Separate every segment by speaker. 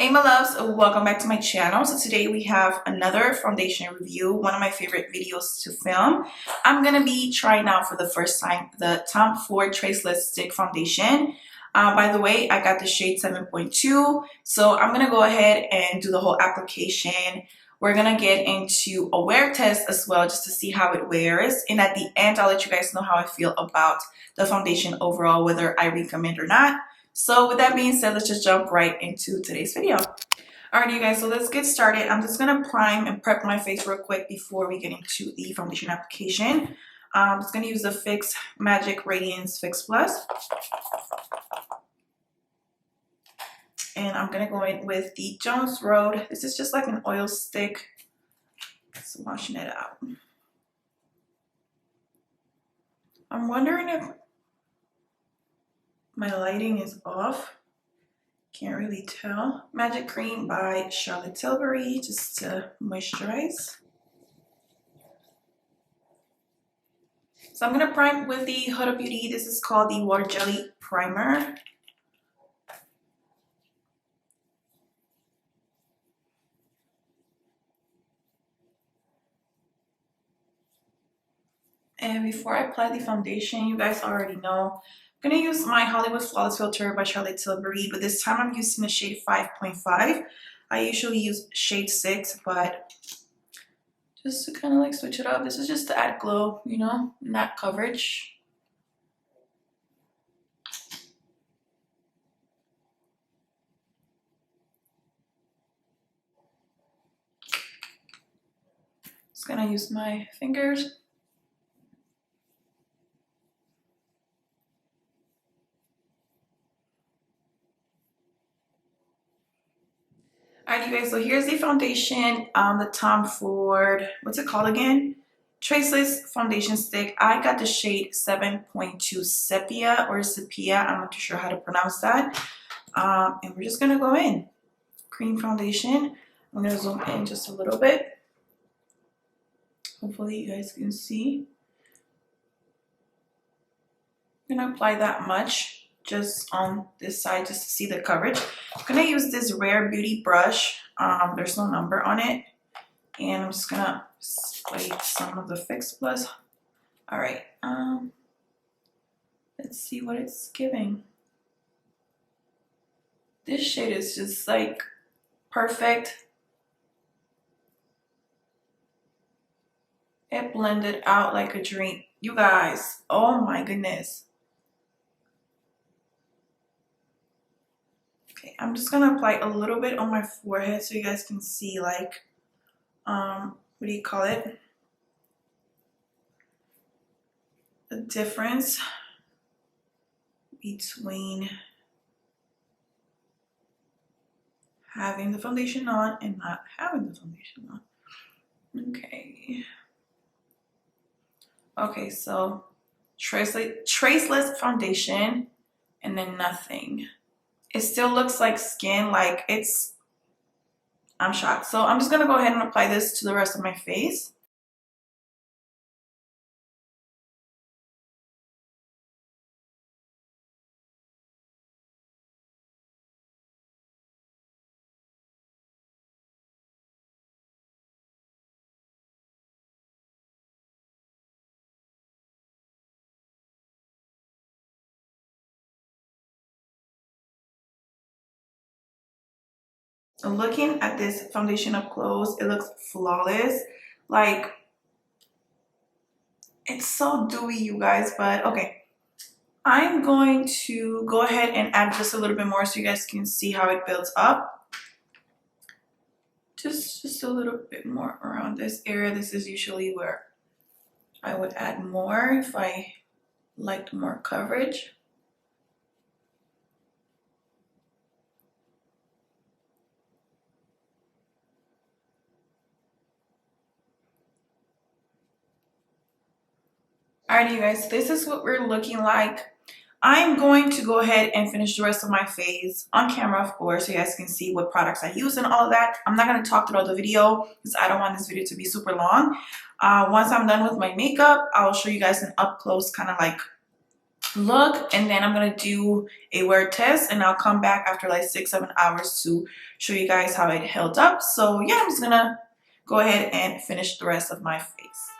Speaker 1: Hey my loves, welcome back to my channel. So today we have another foundation review, one of my favorite videos to film. I'm gonna be trying out for the first time the Tom Ford Traceless Stick Foundation. By the way, I got the shade 7.2, so I'm gonna go ahead and do the whole application. We're gonna get into a wear test as well, just to see how it wears, and at the end I'll let you guys know how I feel about the foundation overall, whether I recommend or not. So with that being said, let's just jump right into today's video. Alright you guys, so let's get started. I'm just going to prime and prep my face real quick before we get into the foundation application. I'm just going to use the Fix Magic Radiance Fix Plus. And I'm going to go in with the Jones Road. This is just like an oil stick. So washing it out. I'm wondering if my lighting is off. Can't really tell. Magic Cream by Charlotte Tilbury, just to moisturize. So I'm gonna prime with the Huda Beauty. This is called the Water Jelly Primer. And before I apply the foundation, you guys already know, I'm going to use my Hollywood Flawless Filter by Charlotte Tilbury, but this time I'm using the shade 5.5. I usually use shade 6, but just to kind of like switch it up. This is just to add glow, you know, not coverage. Just going to use my fingers. Alright you guys, so here's the foundation, the Tom Ford, what's it called again? Traceless Foundation Stick. I got the shade 7.2 Sepia or Sepia, I'm not too sure how to pronounce that. And we're just gonna go in. Cream foundation. I'm gonna zoom in just a little bit. Hopefully you guys can see. I'm gonna apply that much just on this side just to see the coverage. I'm gonna use this Rare Beauty brush. There's no number on it, and I'm just gonna spray some of the Fix Plus. All right, let's see what it's giving. This shade is just like perfect. It blended out like a dream, you guys. Oh my goodness. I'm just gonna apply a little bit on my forehead so you guys can see, like, what do you call it? The difference between having the foundation on and not having the foundation on. Okay. Okay, so traceless foundation and then nothing. It still looks like skin, like I'm shocked. So I'm just gonna go ahead and apply this to the rest of my face. So looking at this foundation up close, it looks flawless. Like, it's so dewy, you guys, but okay. I'm going to go ahead and add just a little bit more so you guys can see how it builds up. Just a little bit more around this area. This is usually where I would add more if I liked more coverage. Alright you guys, this is what we're looking like. I'm going to go ahead and finish the rest of my face on camera, of course, so you guys can see what products I use and all of that. I'm not going to talk throughout the video because I don't want this video to be super long. Once I'm done with my makeup, I'll show you guys an up close kind of like look, and then I'm gonna do a wear test, and I'll come back after like 6-7 hours to show you guys how it held up. So yeah, I'm just gonna go ahead and finish the rest of my face.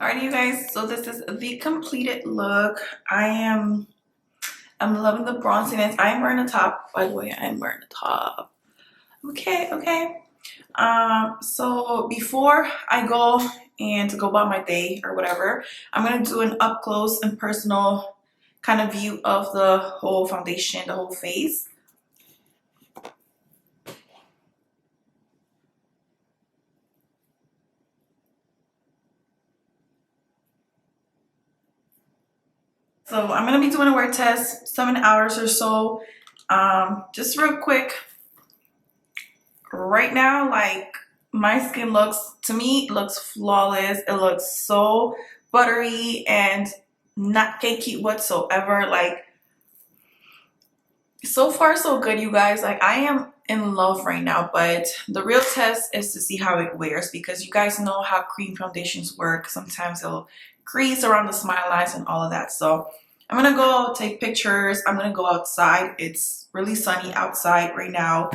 Speaker 1: Alrighty, you guys, so this is the completed look. I'm loving the bronziness. I'm wearing a top, by the way. I'm wearing a top. Okay. So before I go and to go about my day or whatever, I'm gonna do an up close and personal kind of view of the whole foundation, the whole face. So I'm gonna be doing a wear test, 7 hours or so. Just real quick. Right now, like, my skin looks, to me, it looks flawless. It looks so buttery and not cakey whatsoever. Like, so far so good, you guys. Like, I am in love right now, but the real test is to see how it wears, because you guys know how cream foundations work. Sometimes they'll crease around the smile lines and all of that. So I'm gonna go take pictures. I'm gonna go outside. It's really sunny outside right now.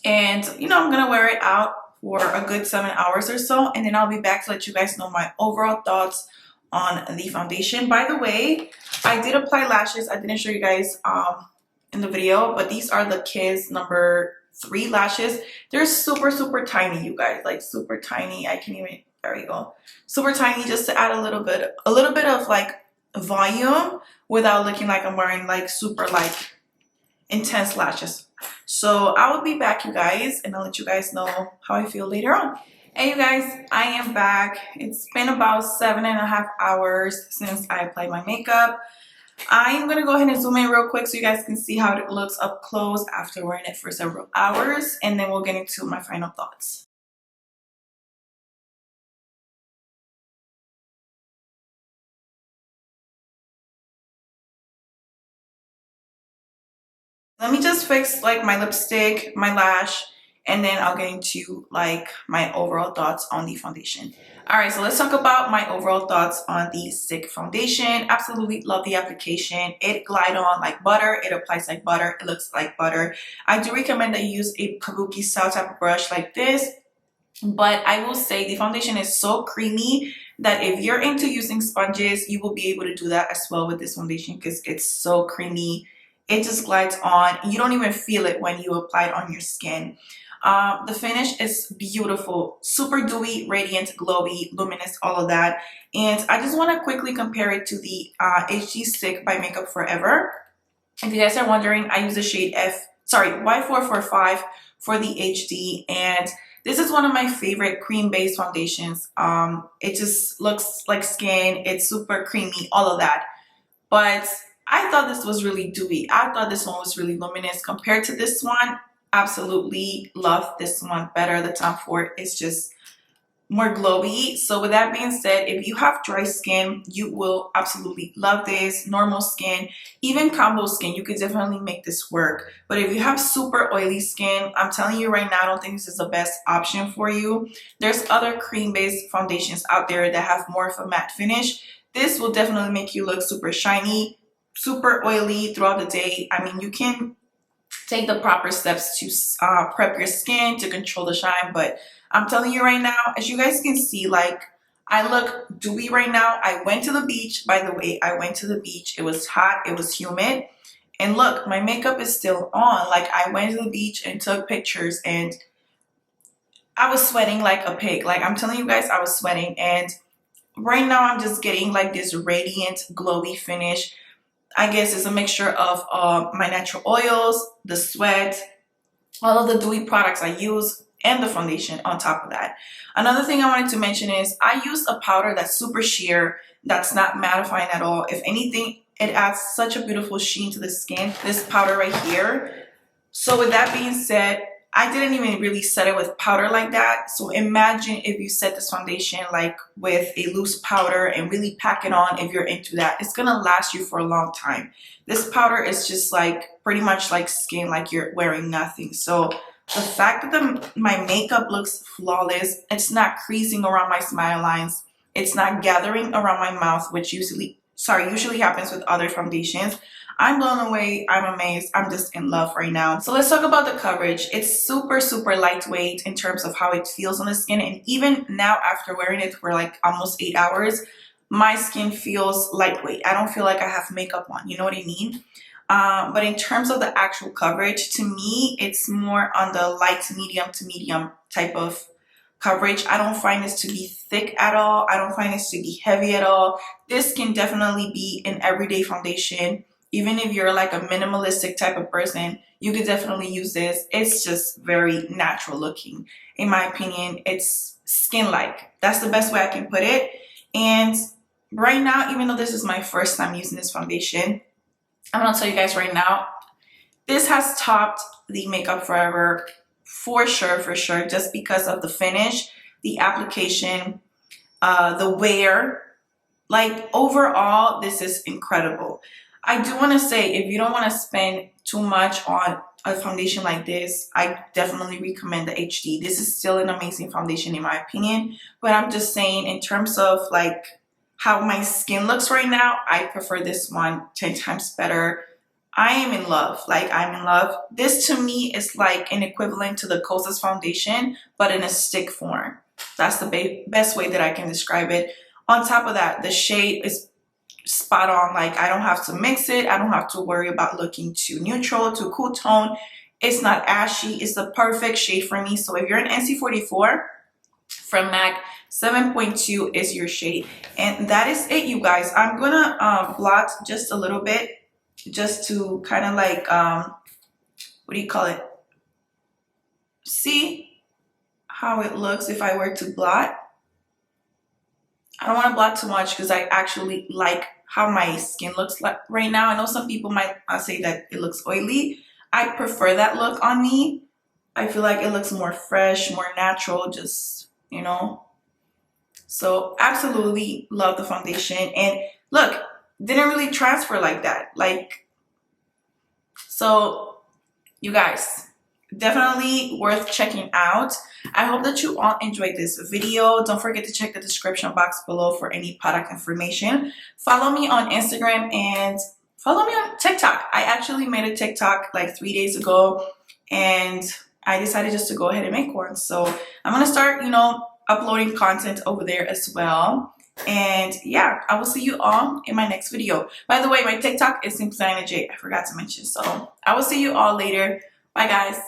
Speaker 1: And you know, I'm gonna wear it out for a good 7 hours or so, and then I'll be back to let you guys know my overall thoughts on the foundation. By the way, I did apply lashes. I didn't show you guys in the video, but these are the Kids number 3 lashes. They're super tiny, you guys, like super tiny. I can't even, there we go, super tiny, just to add a little bit of like volume without looking like I'm wearing like super like intense lashes. So I will be back, you guys, and I'll let you guys know how I feel later on. Hey, you guys, I am back. It's been about 7.5 hours since I applied my makeup. I'm gonna go ahead and zoom in real quick so you guys can see how it looks up close after wearing it for several hours, and then we'll get into my final thoughts. Let me just fix like my lipstick, my lash, and then I'll get into like my overall thoughts on the foundation. All right, so let's talk about my overall thoughts on the stick foundation. Absolutely love the application. It glides on like butter. It applies like butter. It looks like butter. I do recommend that you use a kabuki style type of brush like this. But I will say the foundation is so creamy that if you're into using sponges, you will be able to do that as well with this foundation, because it's so creamy. It just glides on. You don't even feel it when you apply it on your skin. The finish is beautiful, super dewy, radiant, glowy, luminous, all of that. And I just want to quickly compare it to the HD stick by Makeup Forever. If you guys are wondering, I use the shade Y445 for the HD, and this is one of my favorite cream-based foundations. It just looks like skin. It's super creamy, all of that. But I thought this was really dewy. I thought this one was really luminous compared to this one. Absolutely love this one better. The Tom Ford is just more glowy. So with that being said, if you have dry skin, you will absolutely love this. Normal skin, even combo skin, you could definitely make this work. But if you have super oily skin, I'm telling you right now, I don't think this is the best option for you. There's other cream-based foundations out there that have more of a matte finish. This will definitely make you look super shiny, super oily throughout the day. I mean, you can take the proper steps to prep your skin to control the shine, but I'm telling you right now, as you guys can see, like, I look dewy right now. I went to the beach, by the way. I went to the beach. It was hot, it was humid, and look, my makeup is still on. Like, I went to the beach and took pictures, and I was sweating like a pig. Like, I'm telling you guys, I was sweating, and right now I'm just getting like this radiant, glowy finish. I guess it's a mixture of my natural oils, the sweat, all of the dewy products I use, and the foundation on top of that. Another thing I wanted to mention is I use a powder that's super sheer, that's not mattifying at all. If anything, it adds such a beautiful sheen to the skin, this powder right here. So with that being said, I didn't even really set it with powder like that. So imagine if you set this foundation like with a loose powder and really pack it on. If you're into that, it's gonna last you for a long time. This powder is just like pretty much like skin, like you're wearing nothing. So the fact that my makeup looks flawless, it's not creasing around my smile lines, it's not gathering around my mouth, which usually happens with other foundations. I'm blown away. I'm amazed. I'm just in love right now. So let's talk about the coverage. It's super lightweight in terms of how it feels on the skin. And even now, after wearing it for like almost 8 hours, my skin feels lightweight. I don't feel like I have makeup on. You know what I mean? But in terms of the actual coverage, to me, it's more on the light medium to medium type of coverage. I don't find this to be thick at all. I don't find this to be heavy at all. This can definitely be an everyday foundation. Even if you're like a minimalistic type of person, you could definitely use this. It's just very natural looking. In my opinion, it's skin-like. That's the best way I can put it. And right now, even though this is my first time using this foundation, I'm gonna tell you guys right now, this has topped the Makeup Forever for sure, just because of the finish, the application, the wear. Like overall, this is incredible. I do want to say, if you don't want to spend too much on a foundation like this, I definitely recommend the HD. This is still an amazing foundation in my opinion, but I'm just saying in terms of like how my skin looks right now, I prefer this one 10 times better. I am in love. Like, I'm in love. This to me is like an equivalent to the KOSAS foundation, but in a stick form. That's the best way that I can describe it. On top of that, the shade is spot on. Like, I don't have to mix it. I don't have to worry about looking too neutral, too cool tone. It's not ashy. It's the perfect shade for me. So if you're an NC44 from MAC, 7.2 is your shade. And that is it, you guys. I'm gonna blot just a little bit, just to kind of like, what do you call it? See how it looks if I were to blot. I don't want to blot too much because I actually like how my skin looks like right now. I know some people might say that it looks oily. I prefer that look on me. I feel like it looks more fresh, more natural, just, you know. So absolutely love the foundation. And look, didn't really transfer like that. Like, so you guys, definitely worth checking out. I hope that you all enjoyed this video. Don't forget to check the description box below for any product information. Follow me on Instagram and follow me on TikTok. I actually made a TikTok like 3 days ago, and I decided just to go ahead and make one. So I'm gonna start, you know, uploading content over there as well. And yeah, I will see you all in my next video. By the way, my TikTok is Simply J. I forgot to mention. So I will see you all later. Bye, guys.